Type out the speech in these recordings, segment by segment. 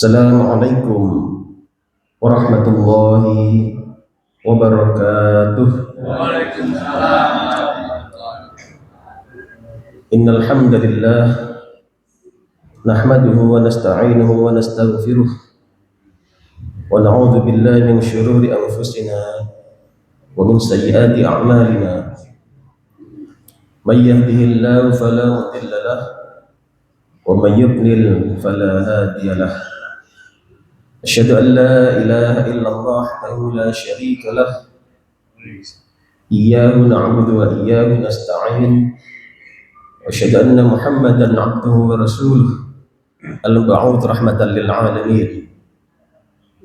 Assalamualaikum warahmatullahi wabarakatuh. Waalaikumsalam. Innal hamdalillah nahmaduhu wa nasta'inuhu wa nastaghfiruh wa na'udzu billahi min shururi anfusina wa min sayyiati a'malina. May yahdihillahu fala mudilla lahu wa may yudlil fala hadiya lahu. Asyhadu an la ilaha illallah wahdahu la syarika lah. Iyyahu na'budu wa iyyahu nasta'in. Asyhadu anna Muhammadan 'abduhu wa rasuluh al-mab'uts rahmatan lil 'alamin.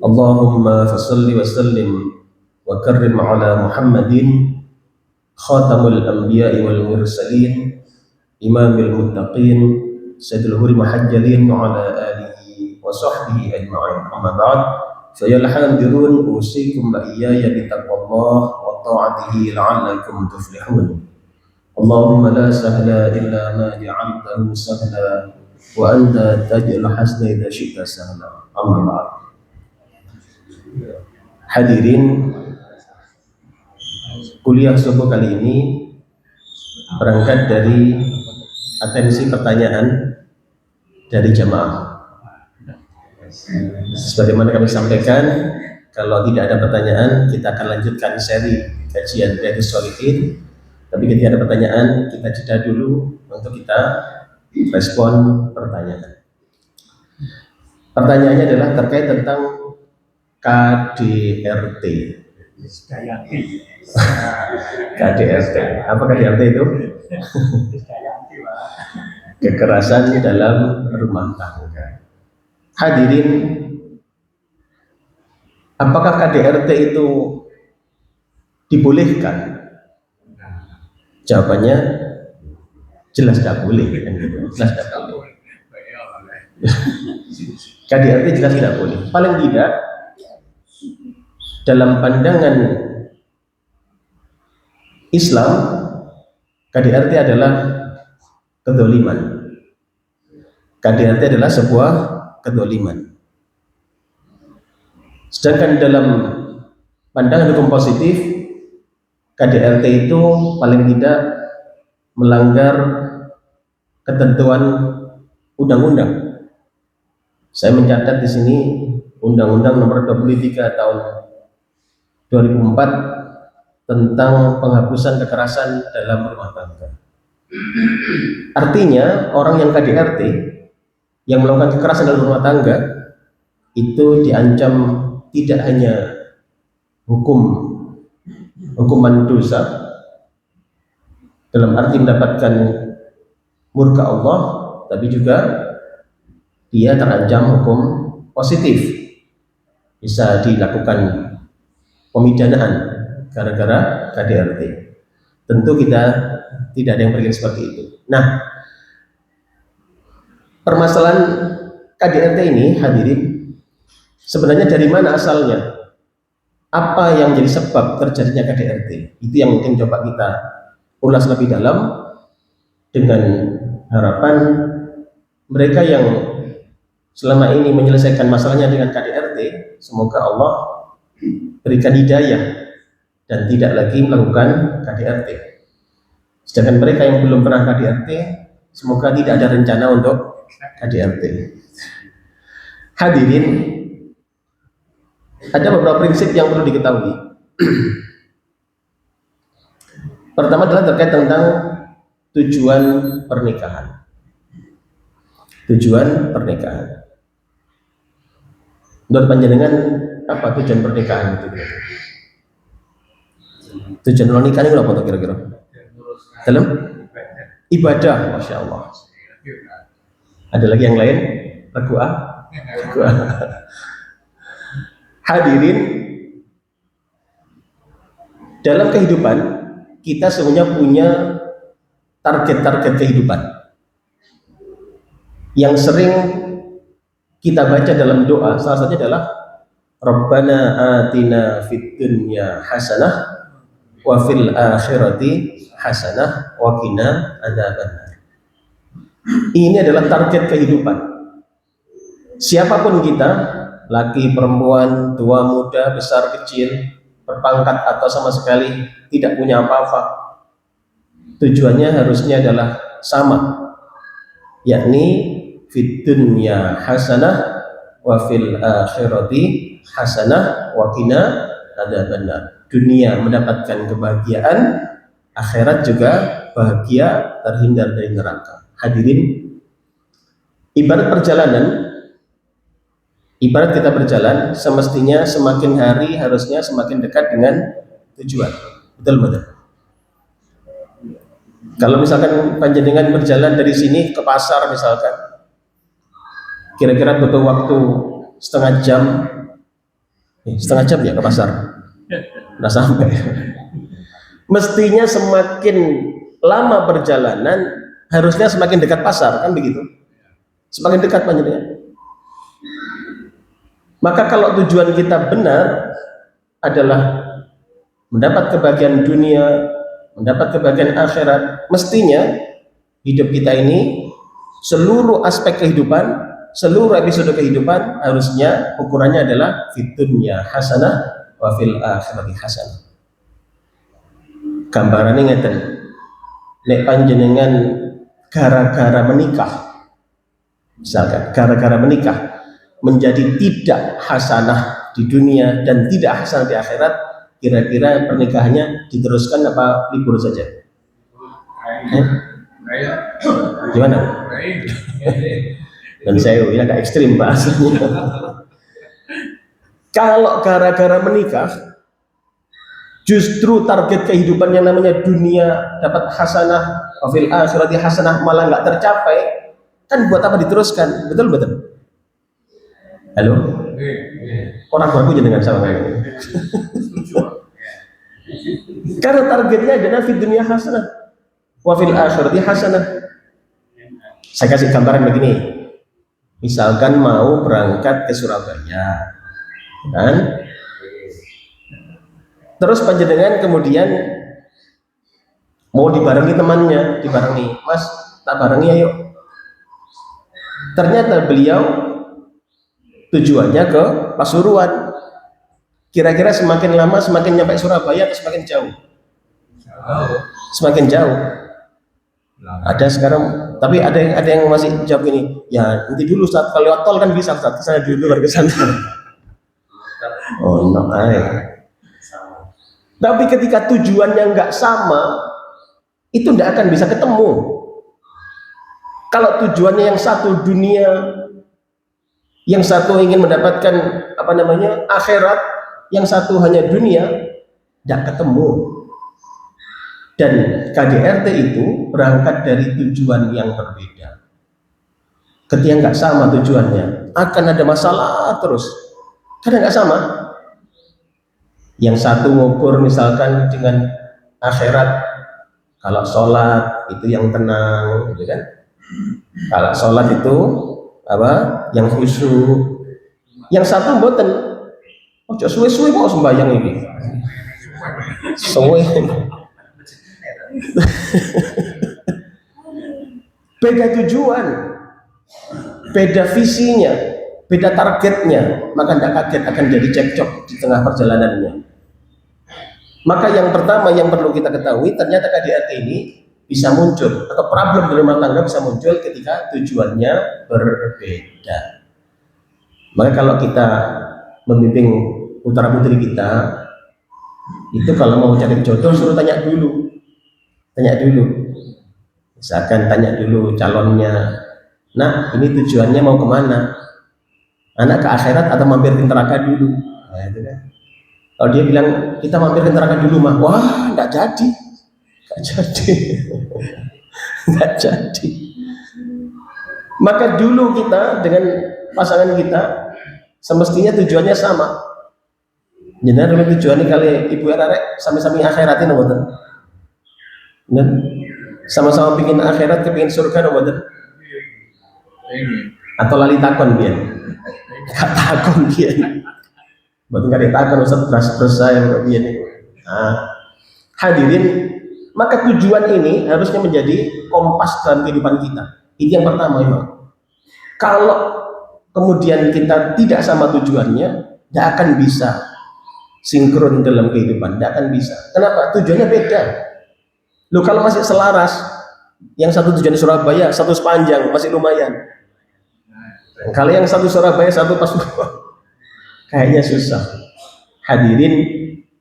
Allahumma fashalli wa sallim wa karrim 'ala Muhammadin khatamul anbiya'i wal mursalin imamil muttaqin sayyidul huri muhajjalin wa 'ala alihi wa sahbihi ajma'in. Amma ba'd, fayal hadirun usikum wa iyaya bitaqwallah wa ta'atihi la'allakum tuflihun. Allahumma la sahla illa ma ja'altahu sahla wa anta taj'al hasna idza syi'ta sahla. Amma ba'd. Hadirin, kuliah subuh kali ini berangkat dari atensi pertanyaan dari jamaah. Sebagaimana kami sampaikan, kalau tidak ada pertanyaan, kita akan lanjutkan seri kajian Riyadhus Shalihin. Tapi ketika ada pertanyaan, kita jeda dulu untuk kita respon pertanyaan. Pertanyaannya adalah terkait tentang KDRT. KDRT. Apa KDRT itu? Kekerasan dalam rumah tangga. Hadirin, apakah KDRT itu dibolehkan? Jawabannya jelas tidak boleh. Jelas tidak boleh. KDRT jelas tidak boleh. Paling tidak dalam pandangan Islam, KDRT adalah kedzaliman. KDRT adalah sebuah kedzaliman. Sedangkan dalam pandangan hukum positif, KDRT itu paling tidak melanggar ketentuan undang-undang. Saya mencatat di sini Undang-Undang Nomor 23 Tahun 2004 tentang penghapusan kekerasan dalam rumah tangga. Artinya orang yang KDRT yang melakukan kekerasan dalam rumah tangga itu diancam tidak hanya hukuman dosa dalam arti mendapatkan murka Allah, tapi juga dia terancam hukum positif, bisa dilakukan pemidanaan gara-gara KDRT. Tentu kita tidak ada yang berpikir seperti itu. Nah, permasalahan KDRT ini, hadirin, sebenarnya dari mana asalnya? Apa yang jadi sebab terjadinya KDRT? Itu yang mungkin coba kita ulas lebih dalam dengan harapan mereka yang selama ini menyelesaikan masalahnya dengan KDRT, semoga Allah berikan hidayah dan tidak lagi melakukan KDRT. Sedangkan mereka yang belum pernah KDRT, semoga tidak ada rencana untuk KDRT. Hadirin, ada beberapa prinsip yang perlu diketahui. Pertama adalah terkait tentang tujuan pernikahan. Tujuan pernikahan. Menurut panjenengan apa tujuan pernikahan itu? Tujuan pernikahan itu apa kira-kira? Dalam ibadah, masya Allah. Ada lagi yang lain? Lagu A? Hadirin, dalam kehidupan kita semuanya punya target-target kehidupan yang sering kita baca dalam doa. Salah satunya adalah Rabbana atina fid dunya hasanah wa fil akhirati hasanah wa qina adzabannar. Ini adalah target kehidupan. Siapapun kita, laki, perempuan, tua, muda, besar, kecil, berpangkat atau sama sekali tidak punya apa-apa, tujuannya harusnya adalah sama, yakni fid dunya hasanah wa fil akhirati hasanah wa qina adzabannar. Dunia mendapatkan kebahagiaan, akhirat juga bahagia, terhindar dari neraka. Hadirin, ibarat perjalanan, ibarat kita berjalan, semestinya semakin hari harusnya semakin dekat dengan tujuan. Betul. Kalau misalkan panjenengan berjalan dari sini ke pasar misalkan, kira-kira butuh waktu setengah jam ya ke pasar. Nah sampai. Mestinya semakin lama perjalanan harusnya semakin dekat pasar, kan begitu? Semakin dekat panjenengan. Maka kalau tujuan kita benar adalah mendapat kebahagiaan dunia, mendapat kebahagiaan akhirat, mestinya hidup kita ini, seluruh aspek kehidupan, seluruh episode kehidupan harusnya ukurannya adalah fid dunya hasanah wa fil akhirati hasanah. Gambarannya ngeten, nek panjenengan gara-gara menikah, misalkan gara-gara menikah menjadi tidak hasanah di dunia dan tidak hasanah di akhirat, kira-kira pernikahannya diteruskan apa libur saja? Gimana? Dan saya ini agak ekstrim bahasanya. Kalau gara-gara menikah justru target kehidupan yang namanya dunia dapat hasanah, wafil akhirati hasanah malah nggak tercapai, kan buat apa diteruskan? Betul? Halo? Orang baru dengan sama ini. Karena targetnya adalah fid dunya hasanah, wafil akhirati hasanah. Saya kasih gambaran begini. Misalkan mau berangkat ke Surabaya, kan? Terus panjenengan kemudian mau dibarengi temannya, Mas, tak barengi ayo. Ternyata beliau tujuannya ke Pasuruan. Kira-kira semakin lama semakin nyampe Surabaya atau semakin jauh? Semakin jauh. Ada sekarang, tapi ada yang masih jawab ini. Ya nanti dulu saat kalau lewat tol kan bisa saat kesana dulu baru kesana. Oh no, Tapi ketika tujuannya nggak sama, itu tidak akan bisa ketemu. Kalau tujuannya yang satu dunia, yang satu ingin mendapatkan akhirat, yang satu hanya dunia, tidak ketemu. Dan KDRT itu berangkat dari tujuan yang berbeda. Ketika nggak sama tujuannya, akan ada masalah terus. Karena nggak sama. Yang satu ngukur misalkan dengan akhirat, kalau sholat itu yang tenang, gitu kan? Kalau sholat itu yang khusyuk. Yang satu mboten, ojo suwe-suwe mau sembahyang ini. Suwe. Beda tujuan, beda visinya, beda targetnya, maka tidak kaget akan jadi cekcok di tengah perjalanannya. Maka yang pertama yang perlu kita ketahui, ternyata KDRT ini bisa muncul, atau problem dalam rumah tangga bisa muncul ketika tujuannya berbeda. Maka kalau kita membimbing putra putri kita, itu kalau mau cari jodoh suruh tanya dulu. Misalkan tanya dulu calonnya, nah ini tujuannya mau kemana? Anak ke akhirat atau mampir ke neraka dulu? Nah, itu kan. Kalau dia bilang kita mampir ke neraka dulu mah, wah nggak jadi. Maka dulu kita dengan pasangan kita semestinya tujuannya sama. Jadi tujuannya kali ibu arek sami-sami akhiratin ngoten. Dan sama-sama pingin akhirat, kepingin surga ngoten. Atau lali takon biyen. Takon biyen. Betul nggak ditakon Ustaz beras saya biyen niku. Hadirin, maka tujuan ini harusnya menjadi kompas dalam kehidupan kita. Ini yang pertama memang. Kalau kemudian kita tidak sama tujuannya, tidak akan bisa sinkron dalam kehidupan, tidak akan bisa. Kenapa? Tujuannya beda. Loh, kalau masih selaras, yang satu tujuan Surabaya, satu sepanjang, masih lumayan. Kalau yang satu Surabaya, satu pas kayaknya susah. Hadirin,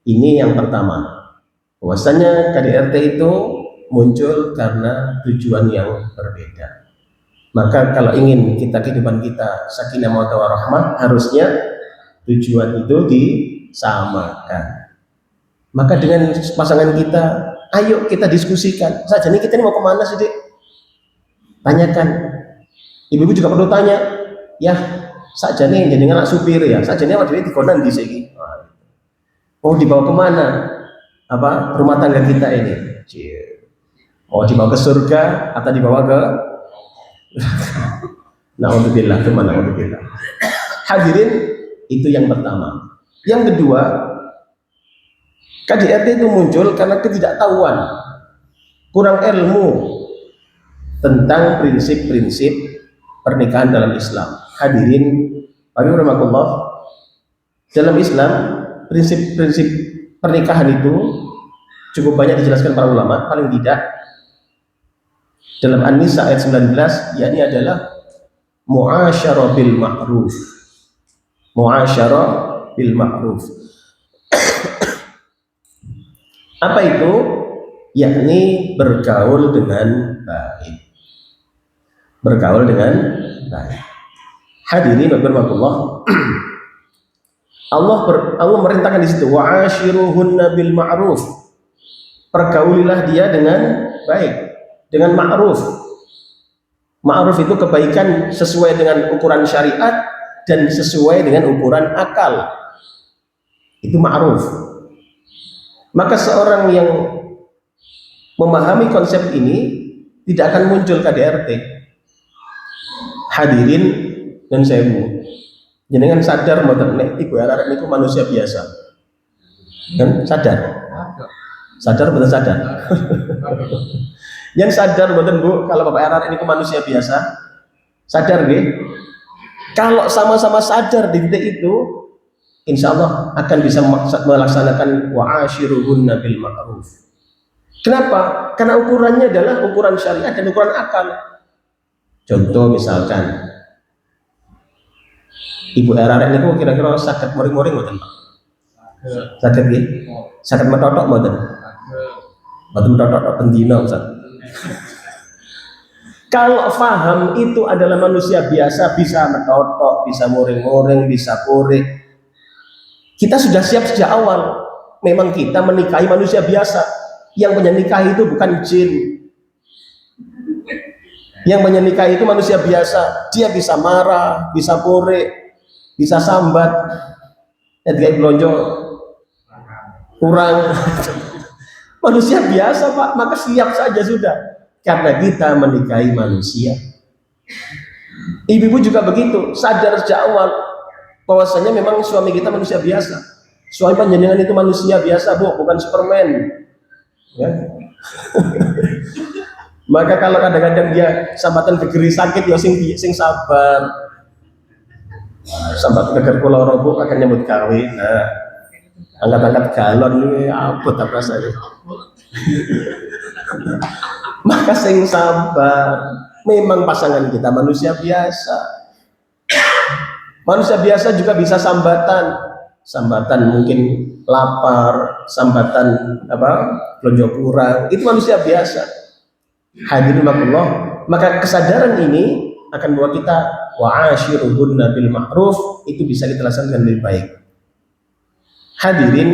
ini yang pertama. Bahwasanya KDRT itu muncul karena tujuan yang berbeda. Maka kalau ingin kehidupan kita sakinah mawaddah warahmah, harusnya tujuan itu disamakan. Maka dengan pasangan kita, ayo kita diskusikan. Saja nih, kita ini mau kemana sih, Dik? Tanyakan. Ibu-ibu juga perlu tanya. Ya, saja nih jadi anak supir ya. Saja nih awak dhewe dikonan di sini. Mau dibawa kemana? Apa rumah tangga kita ini? Mau dibawa ke surga atau dibawa ke Na'udzubillah, kemana? Na'udzubillah. Hadirin, itu yang pertama. Yang kedua, KDRT itu muncul karena ketidaktahuan, kurang ilmu tentang prinsip-prinsip pernikahan dalam Islam. Hadirin, rahimakumullah, dalam Islam prinsip-prinsip pernikahan itu cukup banyak dijelaskan para ulama, paling tidak dalam An-Nisa ayat 19, yakni adalah mu'asyarah bil ma'ruf. Mu'asyarah bil ma'ruf. Apa itu? Yakni bergaul dengan baik. Bergaul dengan baik. Hadirin rahimakumullah. Allah merintahkan di situ, wa'ashiruhunna bil ma'ruf. Pergaulilah dia dengan baik. Dengan ma'ruf. Ma'ruf itu kebaikan sesuai dengan ukuran syariat dan sesuai dengan ukuran akal. Itu ma'ruf. Maka seorang yang memahami konsep ini tidak akan muncul KDRT. Hadirin dan sewu, jenengan sadar mboten nek ibu arek niku manusia biasa. Kan sadar? Sadar betul sadar. Yang sadar mboten Bu, kalau bapak arek niku manusia biasa? Sadar nggih? Kalau sama-sama sadar di titik itu, insya Allah akan bisa melaksanakan wa'ashiruhunna bil ma'ruf. Kenapa? Karena ukurannya adalah ukuran syariat dan ukuran akal. Contoh misalkan, ibu arek niku kira-kira saged muring-muring mboten, Pak? Saged nggih? Saged metotok mboten? Mboten metotok pendina, Ustaz. Kalau faham itu adalah manusia biasa, bisa metotok, bisa muring-muring, bisa purik, kita sudah siap sejak awal. Memang kita menikahi manusia biasa. Yang menikahi itu bukan jin. Yang menikahi itu manusia biasa. Dia bisa marah, bisa purik, bisa sambat. Kayak belonjo kurang. Manusia biasa, Pak. Maka siap saja sudah. Karena kita menikahi manusia. Ibu-ibu juga begitu, sadar sejak awal bahwasanya memang suami kita manusia biasa. Suami panjenengan itu manusia biasa, Bu, bukan Superman. Ya. Maka kalau kadang-kadang dia sambatan gegeri sakit, ya sing sabar. Sambat geger kula Bu akan nyambut gawe. Nah, angkat-angkat galon ini abot apa rasanya. Maka sing sabar. Memang pasangan kita manusia biasa. Manusia biasa juga bisa sambatan mungkin lapar, sambatan belanja kurang, itu manusia biasa. Hadirin Allah, maka kesadaran ini akan membuat kita wa'ashiruhunna bil ma'ruf, itu bisa kita laksanakan lebih baik. Hadirin,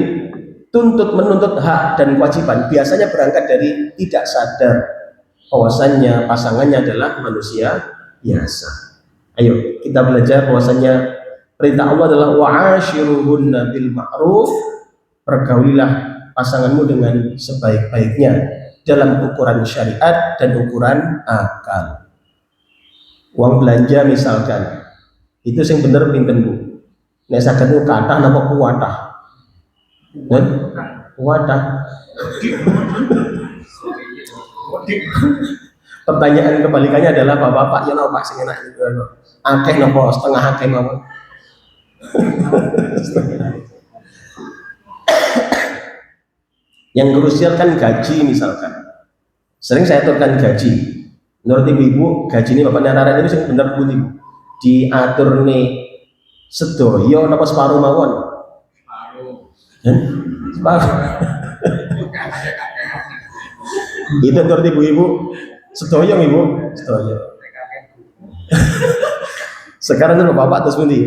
menuntut hak dan kewajiban biasanya berangkat dari tidak sadar bahwasannya pasangannya adalah manusia biasa. Ayo kita belajar bahwasanya perintah Allah adalah wa'ashiruhunna bil ma'ruf, pergaulilah pasanganmu dengan sebaik-baiknya dalam ukuran syariat dan ukuran akal. Uang belanja misalkan, itu yang bener pinten Bu. Nek saged niku kathah napa kuwatah? Kuwatah. Pertanyaan kebalikannya adalah Bapak ya Pak sing enak itu. akeh nopo setengah akeh mawon. Yang krusial kan gaji misalkan. Sering saya aturkan gaji. Menurut ibu-ibu gaji ini bapaknya Rara ini bener Bu ibu. Diatur nih sedoyo napa separuh mawon? Separuh. Itu menurut ibu-ibu sedoyo ibu, sedoyo. Sekarang itu bapak terus pundi?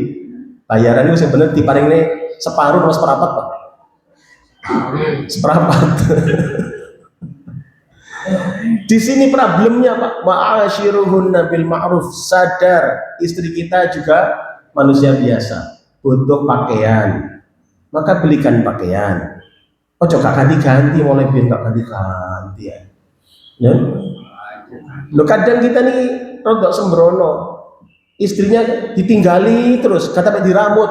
Bayaran itu sebenarnya diparing nih separuh napa seperapat Pak? Seperapat. Di sini problemnya Pak, ma'asyiruhunna bil ma'ruf. Sadar istri kita juga manusia biasa, butuh pakaian, maka belikan pakaian. Ojo gak ganti-ganti, mulai biar gak ganti-ganti ya. Lo kadang kita nih rodok sembrono, istrinya ditinggali terus, kata diramut,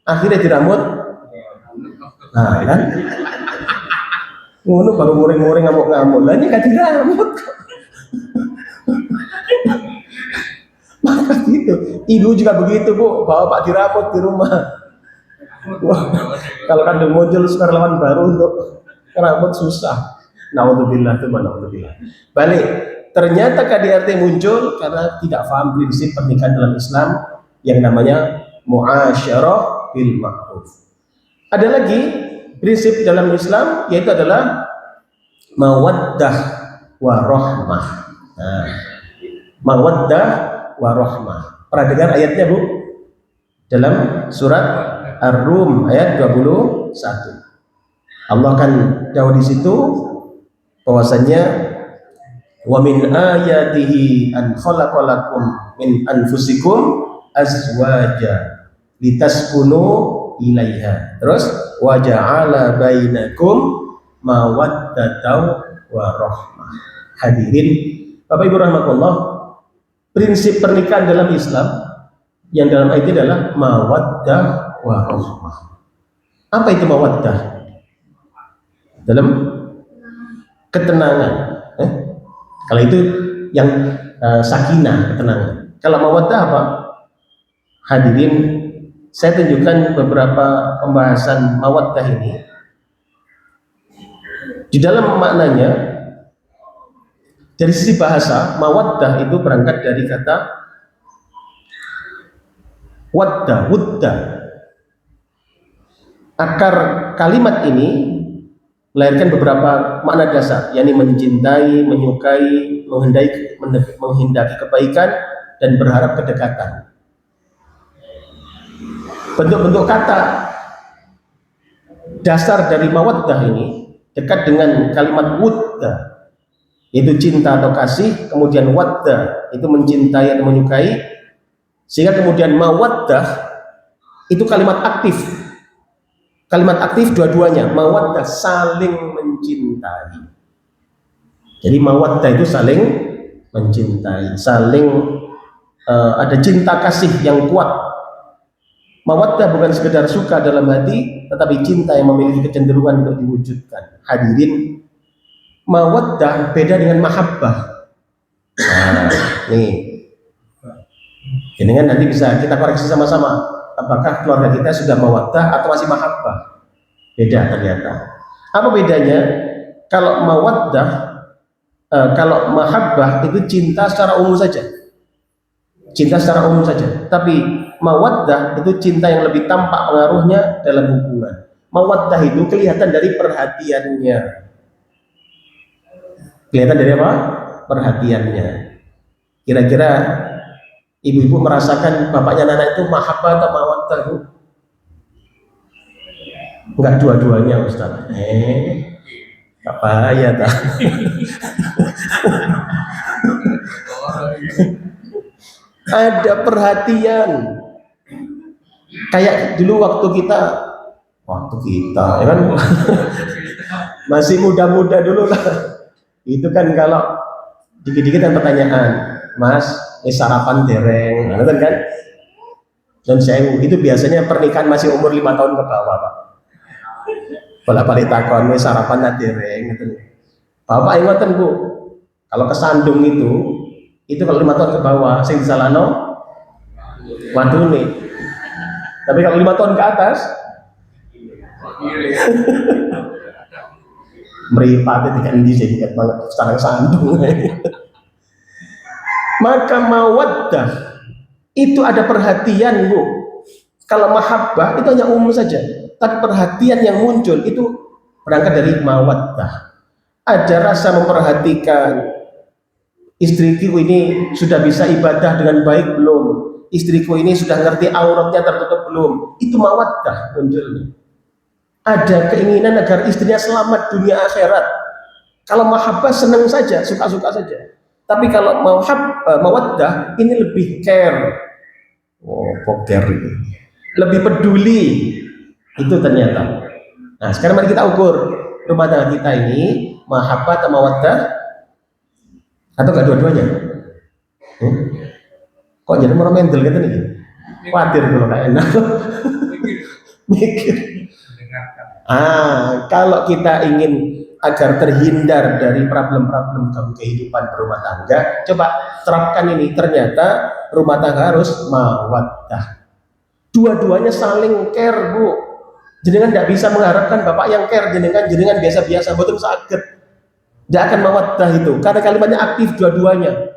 akhirnya diramut. Nah kan, ngono baru muring-muring ngamuk-ngamuk, lah ini gak diramut. Maka gitu, ibu juga begitu Bu, bawa Pak diramut di rumah. Wah, kalau kadang muncul sukarelawan baru untuk rambut susah. Naudzubillah tuh naudzubillah. Balik, ternyata KDRT muncul karena tidak paham prinsip pernikahan dalam Islam yang namanya muasyarah bil ma'ruf. Ada lagi prinsip dalam Islam yaitu adalah mawaddah warahmah. Nah, mawaddah warahmah. Pernah dengar ayatnya Bu? Dalam surat Ar-Rum ayat 21. Allah kan jauh di situ bahwasanya wa min ayatihi an khalaqalakum min anfusikum azwaja litaskunu ilaiha. Terus wa ja'ala bainakum mawaddatan wa rahmah. Hadirin Bapak Ibu rahimakumullah, prinsip pernikahan dalam Islam yang dalam ayat ini adalah mawaddah wa rahmah. Apa itu mawaddah? Dalam ketenangan. Kalau itu yang sakinah, ketenangan. Kalau mawaddah apa? Hadirin, saya tunjukkan beberapa pembahasan mawaddah ini. Di dalam maknanya, dari sisi bahasa, mawaddah itu berangkat dari kata wadda, wudda. Akar kalimat ini melahirkan beberapa makna dasar, yakni mencintai, menyukai, menghendaki kebaikan dan berharap kedekatan. Bentuk-bentuk kata dasar dari mawaddah ini dekat dengan kalimat wudda, yaitu cinta atau kasih, kemudian wadda itu mencintai atau menyukai, sehingga kemudian mawaddah itu kalimat aktif. Kalimat aktif dua-duanya, mawaddah saling mencintai. Jadi mawaddah itu saling mencintai, saling ada cinta kasih yang kuat. Mawaddah bukan sekedar suka dalam hati, tetapi cinta yang memiliki kecenderungan untuk diwujudkan. Hadirin, mawaddah beda dengan mahabbah. Nah, nih. Jadi kan nanti bisa kita koreksi sama-sama. Apakah keluarga kita sudah mawaddah atau masih mahabbah? Beda ternyata. Apa bedanya? Kalau mawaddah, kalau mahabbah itu cinta secara umum saja. Cinta secara umum saja. Tapi mawaddah itu cinta yang lebih tampak pengaruhnya dalam hubungan. Mawaddah itu kelihatan dari perhatiannya. Kelihatan dari apa? Perhatiannya. Kira-kira ibu-ibu merasakan bapaknya Nana itu mahabbah atau mawaddah? Enggak dua-duanya Ustaz. Apa ya tak? Ada perhatian. Kayak dulu waktu kita ya kan masih muda-muda dulu lah. Itu kan kalau dikit-dikit ada pertanyaan, Mas, sarapan dereng, kan? Dan saya itu biasanya pernikahan masih umur 5 tahun ke bawah, Pak. Bolak-balik takon, sarapan dereng, gitu. Bapak ingatkan Bu, kalau kesandung itu kalau 5 tahun ke bawah, sing disalahno Waduh nih. Tapi kalau 5 tahun ke atas, meripatnya tidak ini saya ingat banget sekarang sandung. Maka mawaddah itu ada perhatian, Bu. Kalau mahabbah itu hanya umum saja, tapi perhatian yang muncul itu berangkat dari mawaddah. Ada rasa memperhatikan, istriku ini sudah bisa ibadah dengan baik belum? Istriku ini sudah ngerti auratnya tertutup belum? Itu mawaddah munculnya. Ada keinginan agar istrinya selamat dunia akhirat. Kalau mahabbah senang saja, suka-suka saja. Tapi kalau mawaddah ini lebih care. Oh, care itu. Lebih peduli. Itu ternyata. Nah, sekarang mari kita ukur rumah tangga kita ini mahabbah atau mawaddah atau enggak dua-duanya? Kok jadi orang mendel gitu nih? Khawatir kalau kayak enak. Mikir. Kalau kita ingin agar terhindar dari problem-problem dalam kehidupan berumah tangga, coba terapkan ini. Ternyata rumah tangga harus mawaddah. Dua-duanya saling care, Bu. Jenengan tidak bisa mengharapkan bapak yang care, jenengan biasa-biasa, betul sakit. Tidak akan mawaddah itu, karena kalimatnya aktif dua-duanya.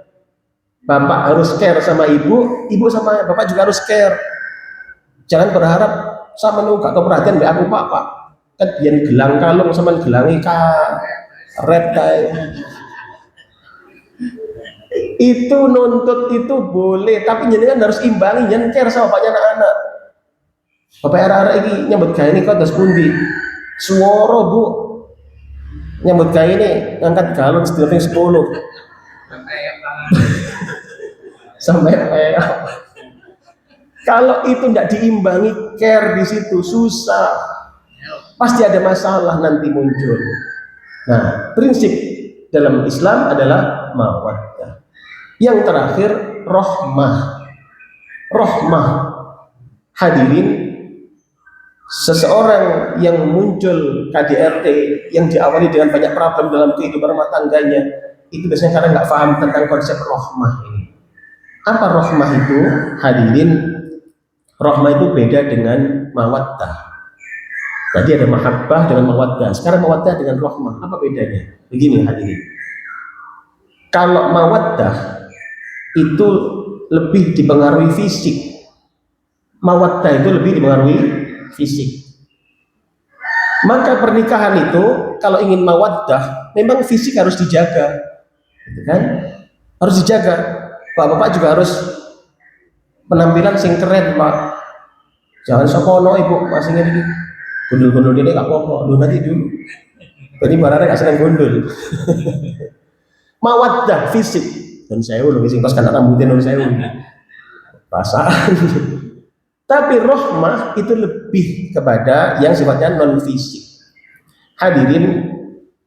Bapak harus care sama ibu, ibu sama bapak juga harus care. Jangan berharap sama nunggu atau perhatian be aku pak. Kan biar gelang kalung sama gelangi karet itu nuntut itu boleh, tapi jenengan harus imbangi, jangan care sama bapaknya anak-anak. Bapak arah-arah ini nyambut gawe ini kok terus pundi suara, Bu, nyambut gawe ini ngangkat galon sedulur 10 sampai kalau itu tidak diimbangi care di situ susah. Pasti ada masalah nanti muncul. Nah, prinsip dalam Islam adalah mawaddah. Yang terakhir, rahmah. Rahmah. Hadirin, seseorang yang muncul KDRT yang diawali dengan banyak problem dalam kehidupan rumah tangganya, itu biasanya karena nggak paham tentang konsep rahmah ini. Apa rahmah itu? Hadirin, rahmah itu beda dengan mawaddah. Tadi ada mahabbah dengan mawaddah. Sekarang mawaddah dengan rahmah. Apa bedanya? Begini hadirin. Kalau mawaddah itu lebih dipengaruhi fisik. Mawaddah itu lebih dipengaruhi fisik. Maka pernikahan itu kalau ingin mawaddah, memang fisik harus dijaga. Gitu kan? Harus dijaga. Bapak-bapak juga harus penampilan sing keren, Pak. Jangan sokono ibu masih ini. Gundul-gundul ini gak apa-apa, lu nanti dulu. Jadi barangnya gak senang gundul. Mawaddah fisik. Dan saya udah ngising pas kena rambutnya non saya perasaan. Tapi rahmah itu lebih kepada yang sifatnya non fisik. Hadirin,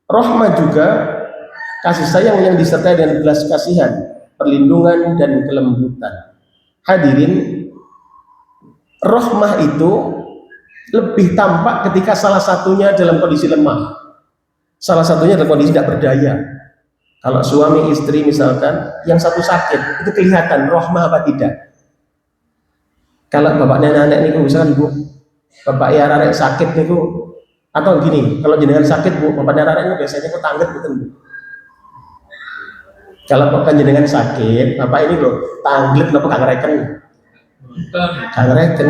rahmah juga kasih sayang yang disertai dengan belas kasihan, perlindungan dan kelembutan. Hadirin, rahmah itu lebih tampak ketika salah satunya dalam kondisi lemah, salah satunya dalam kondisi tidak berdaya. Kalau suami istri misalkan, yang satu sakit, itu kelihatan rahmah apa tidak. Kalau bapak nenek ini misalkan Bu, bapak ya rarek sakit nih Bu, atau gini, kalau jenengan sakit Bu, bapak rarek ini biasanya kok tangget betul Bu. Kalau bapak jenengan sakit, bapak ini loh tanglet kenapa gak ngereken? Gak ngereken.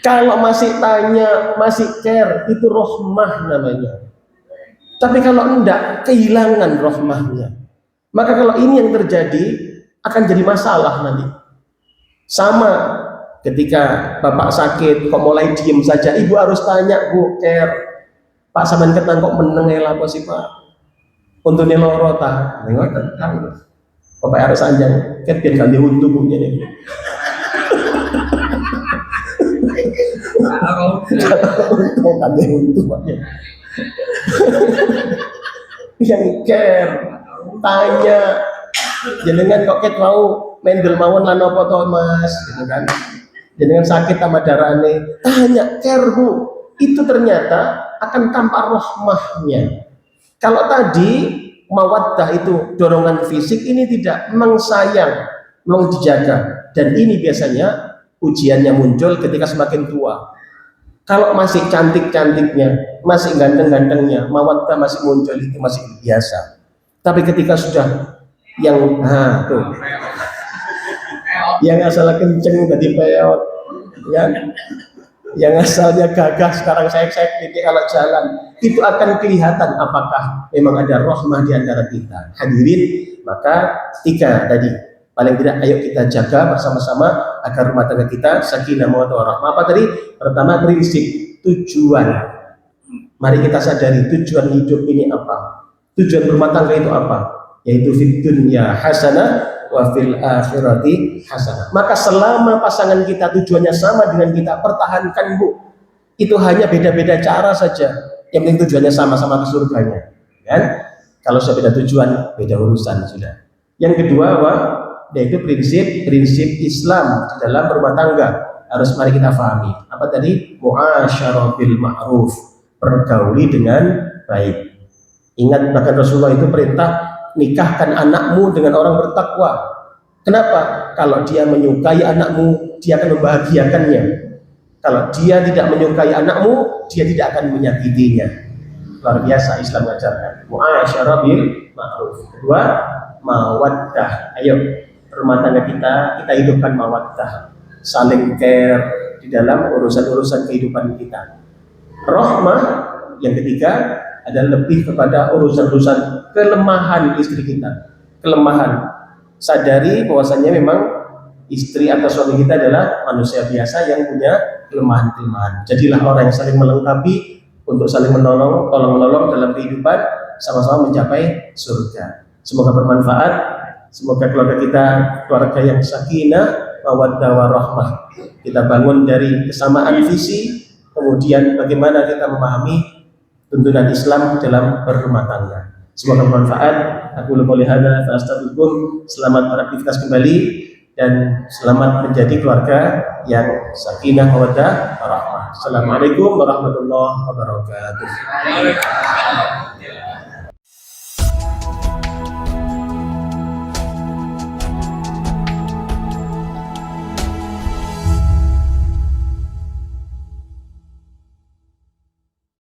Kalau masih tanya, masih care, itu rahmah namanya. Tapi kalau enggak, kehilangan rahmahnya. Maka kalau ini yang terjadi, akan jadi masalah nanti. Sama ketika bapak sakit, kok mulai diem saja, ibu harus tanya, Bu, care. Pak sampean ketang kok meneng apa sih Pak? Untuk neloro ta, ngoten kan. Bapak harus anjang, ket biar ganti untu punya nih. Kalau ganti untu Paknya. Yang care, tanya, jenengan kok ket mau mendel mawon lan apa to Mas, gitu kan. Jenengan sakit sama darane, tanya care Bu. Itu ternyata akan tampak rahmahnya. Kalau tadi mawaddah itu dorongan fisik, ini tidak, memang sayang, memang dijaga. Dan ini biasanya ujiannya muncul ketika semakin tua. Kalau masih cantik-cantiknya, masih ganteng-gantengnya, mawaddah masih muncul, itu masih biasa. Tapi ketika sudah yang tuh, yang asalnya kenceng tadi peot, yang asalnya gagah sekarang saya titik kalau jalan, itu akan kelihatan apakah memang ada rahmah di antara kita. Hadirin, maka 3 tadi paling tidak ayo kita jaga bersama-sama agar rumah tangga kita sakinah mawaddah warahmah. Apa tadi? Pertama, prinsip, tujuan. Mari kita sadari tujuan hidup ini apa. Tujuan rumah tangga itu apa? Yaitu fid dunya hasanah wa fil akhirati hasanah. Maka selama pasangan kita tujuannya sama dengan kita, pertahankan, Bu. Itu hanya beda-beda cara saja. Yang penting tujuannya sama-sama ke surganya. Kan? Kalau sudah beda tujuan, beda urusan sudah. Yang kedua, yaitu prinsip Islam di dalam rumah tangga. Harus mari kita pahami. Apa tadi? Mu'asyarah bil ma'ruf. Pergauli dengan baik. Ingat, bahkan Rasulullah itu perintah, nikahkan anakmu dengan orang bertakwa. Kenapa? Kalau dia menyukai anakmu, dia akan membahagiakannya. Kalau dia tidak menyukai anakmu, dia tidak akan menyakitinya. Luar biasa Islam mengajarkan. Mu'asyarah bil ma'ruf. Kedua, mawaddah. Ayo, rumah tangga kita hidupkan mawaddah, saling care di dalam urusan-urusan kehidupan kita. Rahmah yang ketiga adalah lebih kepada urusan-urusan kelemahan istri kita. Kelemahan, sadari bahwasanya memang istri atau suami kita adalah manusia biasa yang punya kelemahan-kelemahan. Jadilah orang yang saling melengkapi untuk saling menolong, tolong-menolong dalam kehidupan, sama-sama mencapai surga. Semoga bermanfaat. Semoga keluarga kita keluarga yang sakinah, mawaddah warahmah. Kita bangun dari kesamaan visi, kemudian bagaimana kita memahami tuntunan Islam dalam berumah tangga. Semoga bermanfaat. Aku qouli hadza fa astaghfirukum. Selamat beraktivitas kembali dan selamat menjadi keluarga yang sakinah, mawaddah warahmah. Assalamualaikum warahmatullahi wabarakatuh.